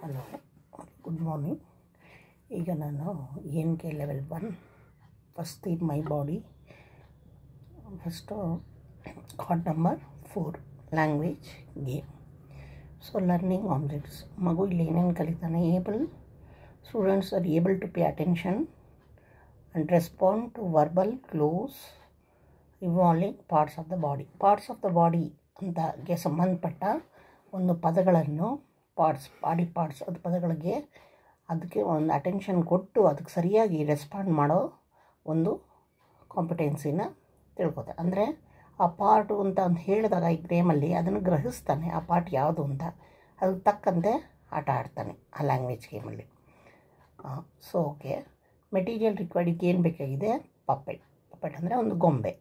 Hello, good morning. ಈಗ ನಾನು ENK level 1 first in my body first card number 4 language game. So learning objects, ಮಗು ಇಲ್ಲಿ ಏನೇನು ಕಲಿತಾನೆ. Students are able to pay attention and respond to verbal clues involving parts of the body ಅಂತಗೆ ಸಂಬಂಧಪಟ್ಟ ಒಂದು ಪದಗಳನ್ನು ಬಾಡಿ ಪಾರ್ಟ್ಸ್ ಅದು ಪದಗಳಿಗೆ ಅದಕ್ಕೆ ಒಂದು ಅಟೆನ್ಷನ್ ಕೊಟ್ಟು ಅದಕ್ಕೆ ಸರಿಯಾಗಿ ರೆಸ್ಪಾಂಡ್ ಮಾಡೋ ಒಂದು ಕಾಂಪಿಟೆನ್ಸಿನ ತಿಳ್ಕೊತಾರೆ. ಅಂದರೆ ಆ ಪಾರ್ಟು ಅಂತ ಹೇಳಿದಾಗ ಈ ಗೇಮಲ್ಲಿ ಅದನ್ನು ಗ್ರಹಿಸ್ತಾನೆ, ಆ ಪಾರ್ಟ್ ಯಾವುದು ಅಂತ ಅದಕ್ಕೆ ತಕ್ಕಂತೆ ಆಟ ಆಡ್ತಾನೆ ಆ ಲ್ಯಾಂಗ್ವೇಜ್ ಗೇಮಲ್ಲಿ. ಸೊ ಓಕೆ, ಮೆಟೀರಿಯಲ್ ರಿಕ್ವೈರ್ಡ್ ಏನು ಬೇಕಾಗಿದೆ? ಪಪ್ಪೆಟ್ ಅಂದರೆ ಒಂದು ಗೊಂಬೆ.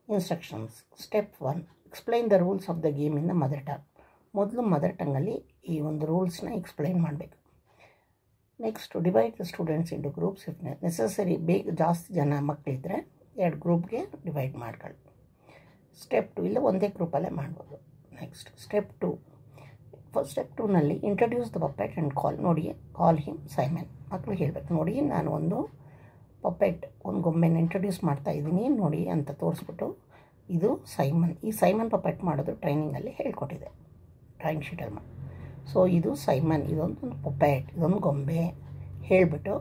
Instructions. Step 1, explain the rules of the game in the mother tongue. ಮೊದಲು ಮದರ್ ಟಂಗಲ್ಲಿ ಈ ಒಂದು ರೂಲ್ಸ್ನ ಎಕ್ಸ್ಪ್ಲೈನ್ ಮಾಡಬೇಕು. Next divide the students into groups. If necessary ಜಾಸ್ತಿ ಜನ ಮಕ್ಕಳಿದ್ದರೆ 2 ಗ್ರೂಪ್ಗೆ ಡಿವೈಡ್ ಮಾಡ್ಕೊಳ್ಳಿ. ಸ್ಟೆಪ್ 2 ಇಲ್ಲ ಒಂದೇ ಗ್ರೂಪಲ್ಲೇ ಮಾಡ್ಬೋದು. Next step 2. ಸ್ಟೆಪ್ 2ನಲ್ಲಿ introduce the puppet and call him Simon. ಮಕ್ಕಳು ಹೇಳಬೇಕು, ನೋಡಿ ನಾನು ಒಂದು ಒಂದು ಗೊಂಬೆನ ಇಂಟ್ರಡ್ಯೂಸ್ ಮಾಡ್ತಾ ಇದ್ದೀನಿ ನೋಡಿ ಅಂತ ತೋರಿಸ್ಬಿಟ್ಟು, ಇದು ಸೈಮನ್. ಈ ಸೈಮನ್ ಪಪ್ಪೆಟ್ ಮಾಡೋದು ಟ್ರೈನಿಂಗಲ್ಲಿ ಹೇಳ್ಕೊಟ್ಟಿದೆ, ಡ್ರಾಯಿಂಗ್ ಶೀಟಲ್ಲಿ ಮಾಡಿ. ಸೊ ಇದು ಸೈಮನ್, ಇದೊಂದು ಪಪ್ಪೆಟ್, ಇದೊಂದು ಗೊಂಬೆ ಹೇಳಿಬಿಟ್ಟು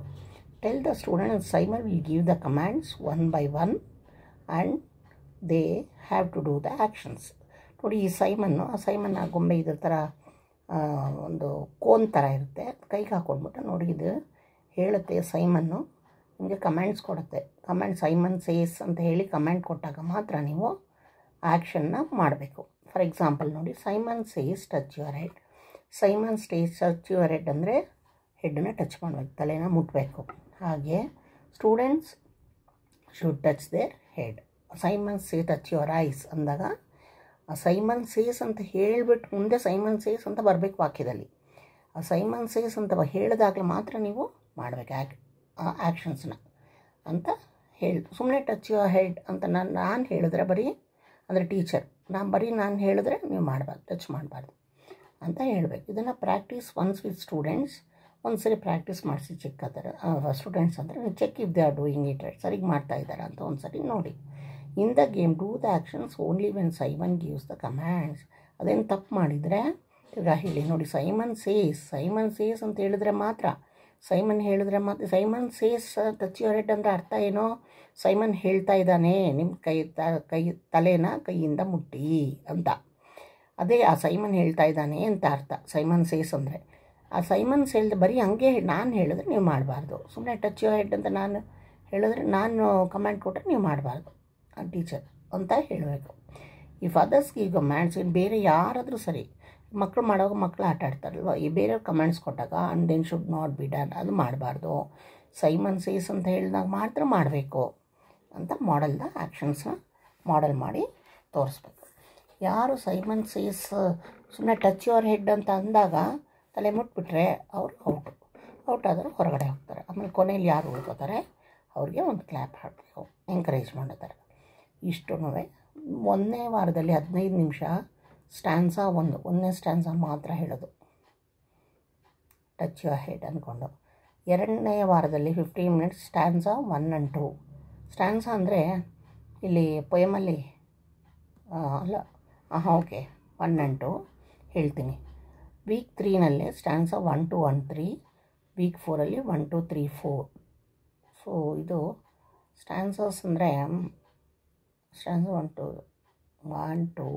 tell the student Simon will give the commands 1 by 1 and they have to do the actions. ನೋಡಿ ಈ ಸೈಮನ್ ಆ ಗೊಂಬೆ ಇದ್ರ ಥರ ಒಂದು ಕೋನ್ ಥರ ಇರುತ್ತೆ, ಕೈಗೆ ಹಾಕ್ಕೊಂಡ್ಬಿಟ್ಟು ನೋಡಿ ಇದು ಹೇಳುತ್ತೆ. ಸೈಮನ್ನು ನಿಮಗೆ ಕಮ್ಯಾಂಡ್ಸ್ ಕೊಡುತ್ತೆ. ಸೈಮನ್ ಸೇಸ್ ಅಂತ ಹೇಳಿ ಕಮ್ಯಾಂಡ್ ಕೊಟ್ಟಾಗ ಮಾತ್ರ ನೀವು ಆ್ಯಕ್ಷನ್ನ ಮಾಡಬೇಕು. ಫಾರ್ ಎಕ್ಸಾಂಪಲ್ ನೋಡಿ, Simon says touch your head. Simon says touch your head ಅಂದರೆ ಹೆಡ್ಡನ್ನು ಟಚ್ ಮಾಡಬೇಕು, ತಲೆನ ಮುಟ್ಟಬೇಕು. ಹಾಗೆ students should touch there head. Simon say touch your eyes ಅಂದಾಗ ಸೈಮನ್ ಸೇಸ್ ಅಂತ ಹೇಳಿಬಿಟ್ಟು ಮುಂದೆ ಸೈಮನ್ ಸೇಸ್ ಅಂತ ಬರಬೇಕು ವಾಕ್ಯದಲ್ಲಿ. ಆ ಸೈಮನ್ ಸೇಸ್ ಅಂತ ಹೇಳಿದಾಗಲೇ ಮಾತ್ರ ನೀವು ಮಾಡಬೇಕು ಆ್ಯಕ್ಷನ್ಸ್ನ ಅಂತ ಹೇಳಿ. ಸುಮ್ಮನೆ ಟಚ್ ಯುವರ್ ಹೆಡ್ ಅಂತ ನಾನು ಹೇಳಿದ್ರೆ ಬರೀ ಅಂದರೆ ಟೀಚರ್ ನಾನು ಹೇಳಿದ್ರೆ ನೀವು ಮಾಡಬಾರ್ದು, ಟಚ್ ಮಾಡಬಾರ್ದು ಅಂತ ಹೇಳಬೇಕು. ಇದನ್ನು ಪ್ರಾಕ್ಟೀಸ್ ಒನ್ಸ್ ವಿತ್ ಸ್ಟೂಡೆಂಟ್ಸ್. ಒಂದು ಸರಿ ಪ್ರಾಕ್ಟೀಸ್ ಮಾಡಿಸಿ ಚೆಕ್ ಆತಾರೆ ಸ್ಟೂಡೆಂಟ್ಸ್ ಅಂದರೆ ನೀವು check if they are doing it right, ಸರಿಗೆ ಮಾಡ್ತಾ ಇದ್ದಾರೆ ಅಂತ ಒಂದು ಸರಿ ನೋಡಿ. In the game do the actions only when Simon gives the commands. ಅದೇನು ತಪ್ಪು ಮಾಡಿದರೆ ಈಗ ಹೇಳಿ ನೋಡಿ, ಸೈಮನ್ ಸೇಸ್ ಅಂತ ಹೇಳಿದ್ರೆ ಮಾತ್ರ, ಸೈಮನ್ ಹೇಳಿದ್ರೆ ಮಾತ್ರ. Simon says touch your head ಅಂದರೆ ಅರ್ಥ ಏನೋ, ಸೈಮನ್ ಹೇಳ್ತಾ ಇದ್ದಾನೆ ನಿಮ್ಮ ತಲೆನ ಕೈಯಿಂದ ಮುಟ್ಟಿ ಅಂತ. ಅದೇ ಆ ಸೈಮನ್ ಹೇಳ್ತಾ ಇದ್ದಾನೆ ಅಂತ ಅರ್ಥ ಸೈಮನ್ ಸೇಸ್ ಅಂದರೆ. ಆ ಸೈಮನ್ ಸೇಲ್ದ ಬರೀ ಹಂಗೆ ನಾನು ಹೇಳಿದ್ರೆ ನೀವು ಮಾಡಬಾರ್ದು. ಸುಮ್ಮನೆ ಟಚ್ ಯುವರ್ ಹೆಡ್ ಅಂತ ನಾನು ಹೇಳಿದ್ರೆ, ನಾನು ಕಮೆಂಟ್ ಕೊಟ್ಟರೆ ನೀವು ಮಾಡಬಾರ್ದು ಟೀಚರ್ ಅಂತ ಹೇಳಬೇಕು. ಇಫ್ ಅದರ್ಸ್ ಗಿವ್ ಕಮ್ಯಾಂಡ್ಸ್, ಇನ್ನು ಬೇರೆ ಯಾರಾದರೂ ಸರಿ, ಮಕ್ಕಳು ಆಟ ಆಡ್ತಾರಲ್ವ, ಈ ಬೇರೆಯವ್ರು ಕಮೆಂಟ್ಸ್ ಕೊಟ್ಟಾಗ and then should not be done, ಅದು ಮಾಡಬಾರ್ದು. ಸೈಮನ್ ಸೇಸ್ ಅಂತ ಹೇಳಿದಾಗ ಮಾತ್ರ ಮಾಡಬೇಕು ಅಂತ ಮಾಡೆಲ್ನ ಆ್ಯಕ್ಷನ್ಸ್ನ ಮಾಡೆಲ್ ಮಾಡಿ ತೋರಿಸ್ಬೇಕು. ಯಾರು ಸೈಮನ್ ಸೇಸ್ ಸುಮ್ಮನೆ ಟಚ್ ಯುವರ್ ಹೆಡ್ ಅಂತ ಅಂದಾಗ ತಲೆ ಮುಟ್ಬಿಟ್ರೆ ಅವರು ಔಟ್ ಆದರೂ ಹೊರಗಡೆ ಹೋಗ್ತಾರೆ. ಆಮೇಲೆ ಕೊನೆಯಲ್ಲಿ ಯಾರು ಉಳ್ಕೋತಾರೆ ಅವ್ರಿಗೆ ಒಂದು ಕ್ಲ್ಯಾಪ್ ಹಾಕಬೇಕು, ಎಂಕರೇಜ್ ಮಾಡ್ತಾರೆ. ಇಷ್ಟೂ ಒಂದನೇ ವಾರದಲ್ಲಿ 15 ನಿಮಿಷ ಸ್ಟ್ಯಾನ್ಸಾ ಒಂದನೇ ಸ್ಟ್ಯಾನ್ಸಾ ಮಾತ್ರ ಹೇಳೋದು ಟಚ್ ಯುವರ್ ಹೆಡ್ ಅಂದ್ಕೊಂಡು. 2ನೇ ವಾರದಲ್ಲಿ 15 ಮಿನಿಟ್ಸ್ ಸ್ಟ್ಯಾನ್ಸಾ 1 and 2. ಸ್ಟ್ಯಾನ್ಸಾ ಅಂದರೆ ಇಲ್ಲಿ ಪೊಯಮಲ್ಲಿ ಅಲ್ಲ, ಓಕೆ 1 and 2 ಹೇಳ್ತೀನಿ. ವೀಕ್ 3ನಲ್ಲಿ ಸ್ಟ್ಯಾನ್ಸಾ 1, 2 and 3. ವೀಕ್ 4ಅಲ್ಲಿ 1, 2, 3, 4. ಸೊ ಇದು ಸ್ಟ್ಯಾನ್ಸಸ್ ಅಂದರೆ ಸ್ಟ್ಯಾನ್ಸಾ 1, 2,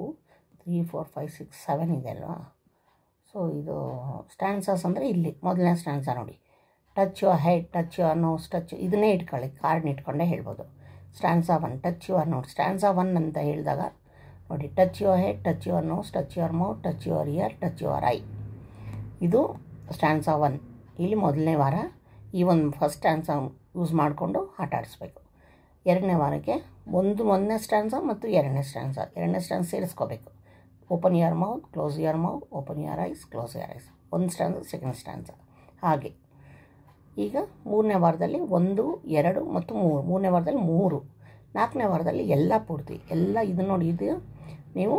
3, 4, 5, 6, 7 ಇದೆ ಅಲ್ವಾ. ಸೊ ಇದು ಸ್ಟ್ಯಾನ್ಸಸ್ ಅಂದರೆ ಇಲ್ಲಿ ಮೊದಲನೇ ಸ್ಟ್ಯಾನ್ಸಾ ನೋಡಿ, touch your head, touch your nose, ಇದನ್ನೇ ಇಟ್ಕೊಳ್ಳಿ, ಕಾರ್ಡ್ನ ಇಟ್ಕೊಂಡೇ ಹೇಳ್ಬೋದು. Stanza 1 touch your nose. Stanza 1 ಅಂತ ಹೇಳಿದಾಗ ನೋಡಿ, touch your head, touch your nose, touch your mouth, touch your ear, touch your eye. ಇದು ಸ್ಟ್ಯಾನ್ಸಾ 1. ಇಲ್ಲಿ ಮೊದಲನೇ ವಾರ ಈ ಒಂದು ಫಸ್ಟ್ ಸ್ಟ್ಯಾನ್ಸಾ ಯೂಸ್ ಮಾಡಿಕೊಂಡು ಆಟ ಆಡಿಸ್ಬೇಕು. 2ನೇ ವಾರಕ್ಕೆ ಒಂದನೇ ಸ್ಟ್ಯಾನ್ಸಾ ಮತ್ತು 2ನೇ ಸ್ಟ್ಯಾನ್ಸಾ ಸೇರಿಸ್ಕೋಬೇಕು. Open your mouth, close your mouth, open your eyes, close your eyes. ಒಂದು ಸ್ಟ್ಯಾನ್ಸಾ, ಸೆಕೆಂಡ್ ಸ್ಟ್ಯಾನ್ಸಾ. ಹಾಗೆ ಈಗ 3ನೇ ವಾರದಲ್ಲಿ 1, 2 ಮತ್ತು 3. 3ನೇ ವಾರದಲ್ಲಿ 3. 4ನೇ ವಾರದಲ್ಲಿ ಎಲ್ಲ ಪೂರ್ತಿ ಎಲ್ಲ ಇದು ನೋಡಿ, ಇದು ನೀವು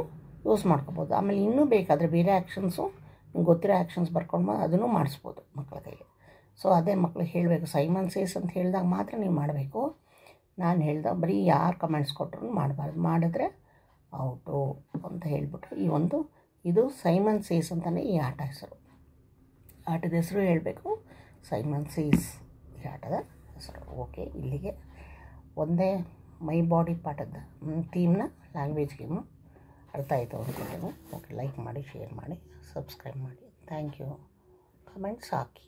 ಯೂಸ್ ಮಾಡ್ಕೋಬೋದು. ಆಮೇಲೆ ಇನ್ನೂ ಬೇಕಾದರೆ ಬೇರೆ ಆ್ಯಕ್ಷನ್ಸು ನಿಮ್ಗೆ ಗೊತ್ತಿರೋ ಆ್ಯಕ್ಷನ್ಸ್ ಬರ್ಕೊಂಡು ಅದನ್ನು ಮಾಡಿಸ್ಬೋದು ಮಕ್ಕಳ ಕೈಲಿ. ಸೊ ಅದೇ ಮಕ್ಳಿಗೆ ಹೇಳಬೇಕು, ಸೈಮನ್ ಸೇಸ್ ಅಂತ ಹೇಳಿದಾಗ ಮಾತ್ರ ನೀವು ಮಾಡಬೇಕು. ನಾನು ಹೇಳ್ದಾಗ ಬರೀ ಯಾರು ಕಮೆಂಟ್ಸ್ ಕೊಟ್ಟರು ಮಾಡಬಾರ್ದು, ಮಾಡಿದ್ರೆ ಔಟು ಅಂತ ಹೇಳಿಬಿಟ್ಟು ಇದು ಸೈಮನ್ ಸೇಸ್ ಅಂತಲೇ ಈ ಆಟ ಹೆಸರು. ಆಟದ ಹೆಸರು ಹೇಳಬೇಕು, ಸೈಮನ್ ಸೇಸ್ ಈ ಆಟದ ಹೆಸರು. ಓಕೆ, ಇಲ್ಲಿಗೆ ಒಂದೇ ಮೈ ಬಾಡಿ ಪಾಠದ ಥೀಮ್ನ ಲ್ಯಾಂಗ್ವೇಜ್ ಗೇಮು ಅರ್ಥ ಆಯಿತು ಅಂದ್ಕೊಂಡಿದ್ದೀನಿ. ಓಕೆ, ಲೈಕ್ ಮಾಡಿ, ಶೇರ್ ಮಾಡಿ, ಸಬ್ಸ್ಕ್ರೈಬ್ ಮಾಡಿ. Thank you. Comments hockey.